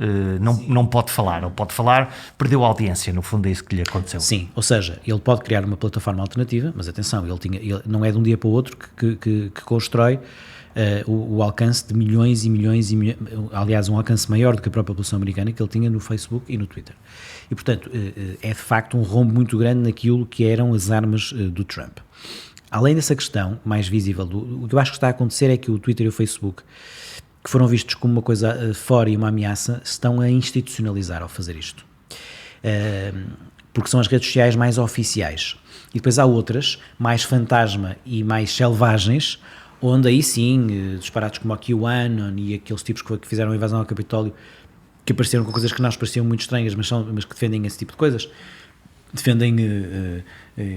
não pode falar. Ou pode falar, perdeu a audiência. No fundo, é isso que lhe aconteceu. Sim, ou seja, ele pode criar uma plataforma alternativa, mas atenção, ele não é de um dia para o outro que constrói o alcance de milhões e milhões e milhões, aliás, um alcance maior do que a própria população americana que ele tinha no Facebook e no Twitter. E, portanto, é de facto um rombo muito grande naquilo que eram as armas do Trump. Além dessa questão mais visível, o que eu acho que está a acontecer é que o Twitter e o Facebook, que foram vistos como uma coisa fora e uma ameaça, estão a institucionalizar ao fazer isto. Porque são as redes sociais mais oficiais. E depois há outras, mais fantasma e mais selvagens, onde aí sim, disparados como o QAnon e aqueles tipos que fizeram a invasão ao Capitólio, que apareceram com coisas que não nos pareciam muito estranhas, mas que defendem esse tipo de coisas, defendem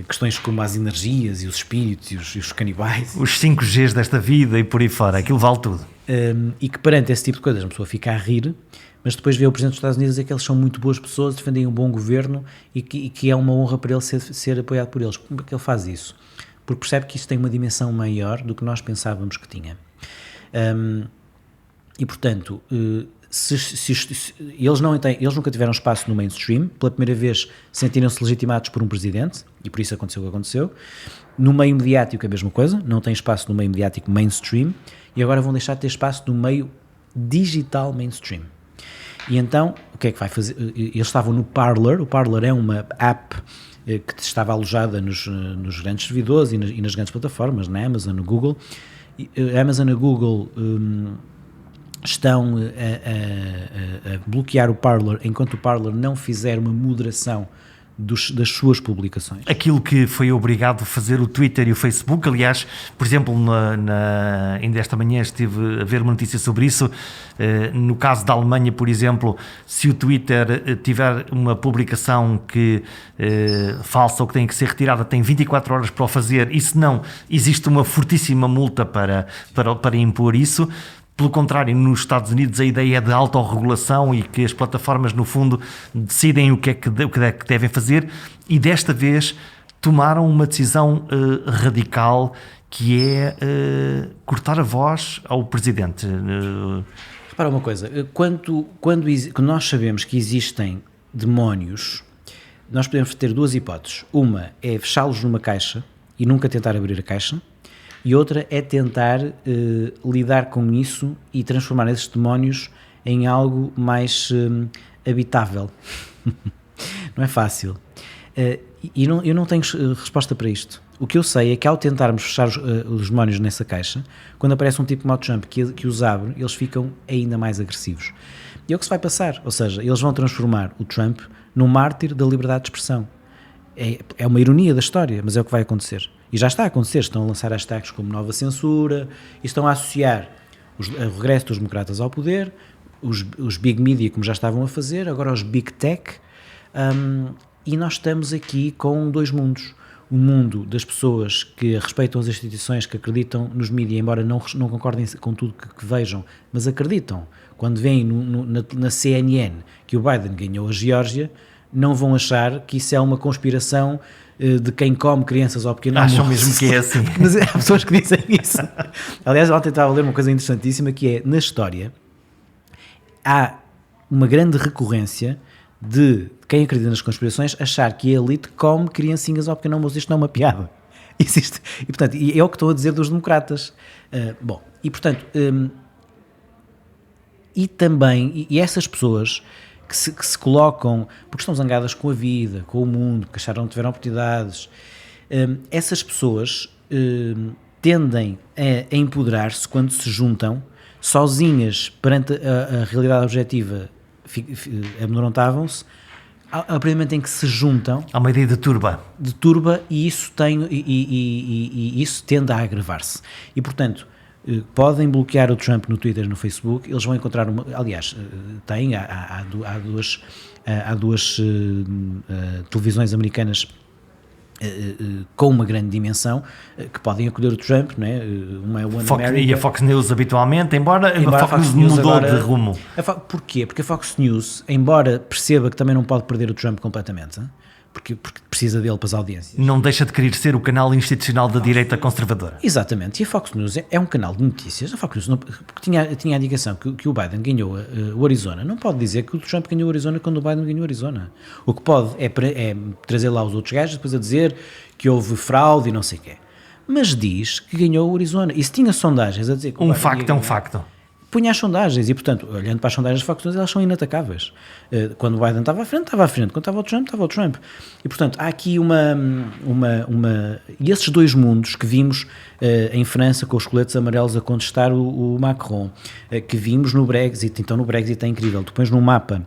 questões como as energias e os espíritos e os canibais. Os 5Gs desta vida e por aí fora, aquilo vale tudo. E que perante esse tipo de coisas a pessoa fica a rir, mas depois vê o Presidente dos Estados Unidos dizer que eles são muito boas pessoas, defendem um bom governo e que é uma honra para ele ser apoiado por eles. Como é que ele faz isso? Porque percebe que isso tem uma dimensão maior do que nós pensávamos que tinha. E portanto, eles nunca tiveram espaço no mainstream, pela primeira vez sentiram-se legitimados por um presidente, e por isso aconteceu o que aconteceu. No meio mediático é a mesma coisa, não tem espaço no meio mediático mainstream, e agora vão deixar de ter espaço no meio digital mainstream. E então, o que é que vai fazer? Eles estavam no Parler. O Parler é uma app que estava alojada nos grandes servidores e nas grandes plataformas, na Amazon, no Google. A Amazon e a Google estão a bloquear o Parler enquanto o Parler não fizer uma moderação das suas publicações. Aquilo que foi obrigado a fazer o Twitter e o Facebook, aliás, por exemplo, ainda esta manhã estive a ver uma notícia sobre isso, no caso da Alemanha, por exemplo, se o Twitter tiver uma publicação que falsa ou que tem que ser retirada, tem 24 horas para o fazer, e se não, existe uma fortíssima multa para impor isso. Pelo contrário, nos Estados Unidos a ideia é de autorregulação e que as plataformas, no fundo, decidem o que devem fazer, e desta vez tomaram uma decisão radical, que é cortar a voz ao presidente. Repara uma coisa, quando nós sabemos que existem demónios, nós podemos ter duas hipóteses. Uma é fechá-los numa caixa e nunca tentar abrir a caixa, e outra é tentar lidar com isso e transformar esses demónios em algo mais habitável. Não é fácil. Eu não tenho resposta para isto. O que eu sei é que ao tentarmos fechar os demónios nessa caixa, quando aparece um tipo como o Trump que os abre, eles ficam ainda mais agressivos. E é o que se vai passar. Ou seja, eles vão transformar o Trump num mártir da liberdade de expressão. É uma ironia da história, mas é o que vai acontecer. E já está a acontecer, estão a lançar hashtags como nova censura, e estão a associar o regresso dos democratas ao poder, os big media, como já estavam a fazer, agora os big tech, e nós estamos aqui com dois mundos. O mundo das pessoas que respeitam as instituições, que acreditam nos mídia, embora não concordem com tudo que vejam, mas acreditam. Quando veem na CNN que o Biden ganhou a Geórgia, não vão achar que isso é uma conspiração de quem come crianças ao pequeno almoço. Acham mesmo que é assim. Mas há pessoas que dizem isso. Aliás, ontem estava a ler uma coisa interessantíssima, que é, na história, há uma grande recorrência de quem acredita nas conspirações achar que a elite come criancinhas ao pequeno almoço. Isto não é uma piada. Existe. E, portanto, é o que estão a dizer dos democratas. E também, e essas pessoas que se colocam, porque estão zangadas com a vida, com o mundo, que acharam que tiveram oportunidades, essas pessoas tendem a empoderar-se quando se juntam, sozinhas perante a realidade objetiva, amedrontavam-se. A partir do momento em que se juntam, há uma ideia de turba, e isso isso tende a agravar-se. E, portanto, podem bloquear o Trump no Twitter e no Facebook, eles vão encontrar aliás, há duas televisões americanas com uma grande dimensão que podem acolher o Trump, não é? Uma é One America. E a Fox News habitualmente, embora a Fox News mudou agora, de rumo. Porquê? Porque a Fox News, embora perceba que também não pode perder o Trump completamente, porque precisa dele para as audiências. Não deixa de querer ser o canal institucional da direita conservadora. Exatamente, e a Fox News é um canal de notícias. A Fox News porque tinha a indicação que o Biden ganhou o Arizona. Não pode dizer que o Trump ganhou o Arizona quando o Biden ganhou o Arizona. O que pode é trazer lá os outros gajos depois a dizer que houve fraude e não sei o quê. Mas diz que ganhou o Arizona. E se tinha sondagens a dizer que um facto é um facto. Punha as sondagens e, portanto, olhando para as sondagens da Fox News, elas são inatacáveis. Quando o Biden estava à frente, estava à frente. Quando estava o Trump. E, portanto, há aqui E esses dois mundos que vimos em França com os coletes amarelos a contestar o Macron, que vimos no Brexit. Então, no Brexit é incrível. Tu pões num mapa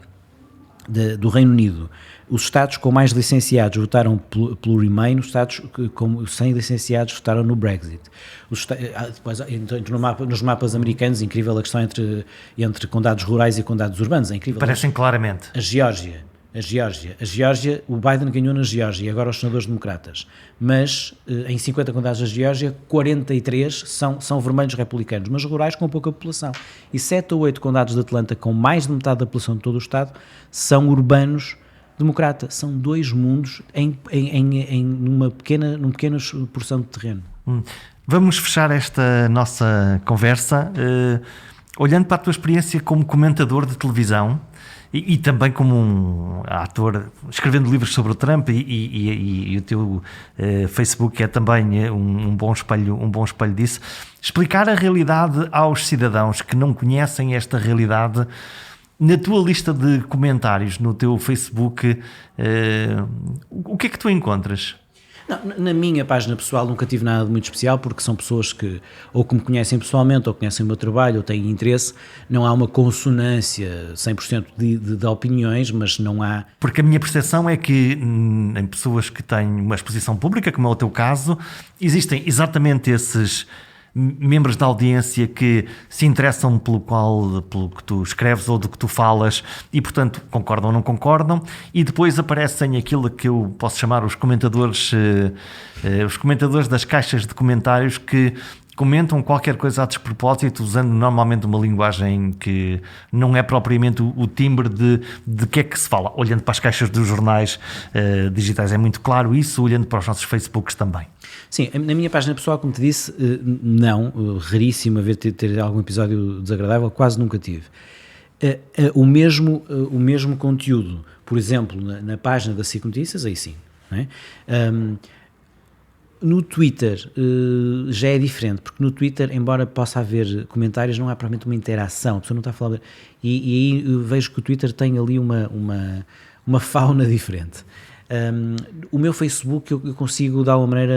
do Reino Unido, os Estados com mais licenciados votaram pelo Remain, os Estados sem licenciados votaram no Brexit. Depois, nos mapas americanos, incrível a questão entre condados rurais e condados urbanos, é incrível. Parecem claramente. A Geórgia, o Biden ganhou na Geórgia e agora os senadores democratas, mas em 50 condados da Geórgia, 43 são vermelhos republicanos, mas rurais com pouca população. E 7 ou 8 condados de Atlanta, com mais de metade da população de todo o estado, são urbanos democrata. São dois mundos numa pequena porção de terreno. Vamos fechar esta nossa conversa olhando para a tua experiência como comentador de televisão e também como um ator, escrevendo livros sobre o Trump e o teu Facebook é também um bom espelho disso. Explicar a realidade aos cidadãos que não conhecem esta realidade. Na tua lista de comentários no teu Facebook, o que é que tu encontras? Não, na minha página pessoal nunca tive nada de muito especial, porque são pessoas que ou que me conhecem pessoalmente, ou conhecem o meu trabalho, ou têm interesse. Não há uma consonância 100% de opiniões, mas não há... Porque a minha percepção é que em pessoas que têm uma exposição pública, como é o teu caso, existem exatamente esses membros da audiência que se interessam pelo que tu escreves ou do que tu falas e, portanto, concordam ou não concordam, e depois aparecem aquilo que eu posso chamar os comentadores das caixas de comentários que comentam qualquer coisa a despropósito, usando normalmente uma linguagem que não é propriamente o timbre de que é que se fala. Olhando para as caixas dos jornais digitais é muito claro isso, olhando para os nossos Facebooks também. Sim, na minha página pessoal, como te disse, não, raríssimo haver ter algum episódio desagradável, quase nunca tive. O mesmo conteúdo, por exemplo, na página da SIC Notícias, aí sim, não é? No Twitter já é diferente, porque no Twitter, embora possa haver comentários, não há propriamente uma interação, a pessoa não está a falar... E aí vejo que o Twitter tem ali uma fauna diferente. O meu Facebook eu consigo, de alguma maneira,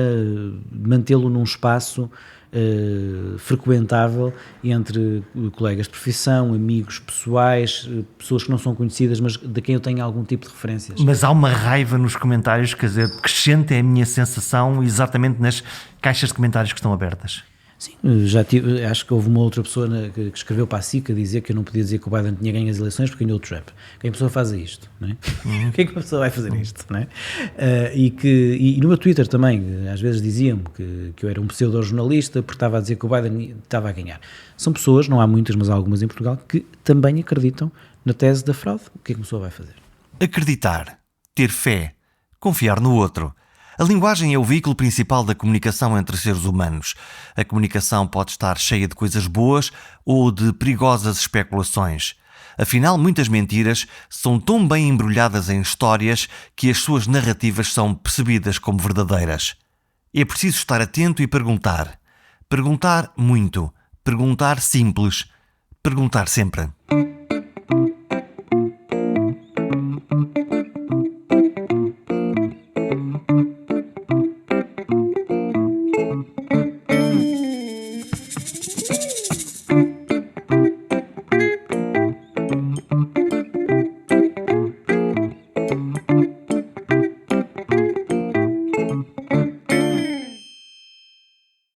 mantê-lo num espaço frequentável entre colegas de profissão, amigos pessoais, pessoas que não são conhecidas, mas de quem eu tenho algum tipo de referências. Mas há uma raiva nos comentários, quer dizer, crescente é a minha sensação exatamente nas caixas de comentários que estão abertas. Sim, acho que houve uma outra pessoa que escreveu para a SIC a dizer que eu não podia dizer que o Biden tinha ganho as eleições porque ganhou o Trump. Quem a pessoa faz isto, não é? Quem é que a pessoa vai fazer isto, não é? E no meu Twitter também, às vezes diziam-me que eu era um pseudo-jornalista porque estava a dizer que o Biden estava a ganhar. São pessoas, não há muitas, mas há algumas em Portugal, que também acreditam na tese da fraude. O que é que a pessoa vai fazer? Acreditar, ter fé, confiar no outro. A linguagem é o veículo principal da comunicação entre seres humanos. A comunicação pode estar cheia de coisas boas ou de perigosas especulações. Afinal, muitas mentiras são tão bem embrulhadas em histórias que as suas narrativas são percebidas como verdadeiras. É preciso estar atento e perguntar. Perguntar muito. Perguntar simples. Perguntar sempre.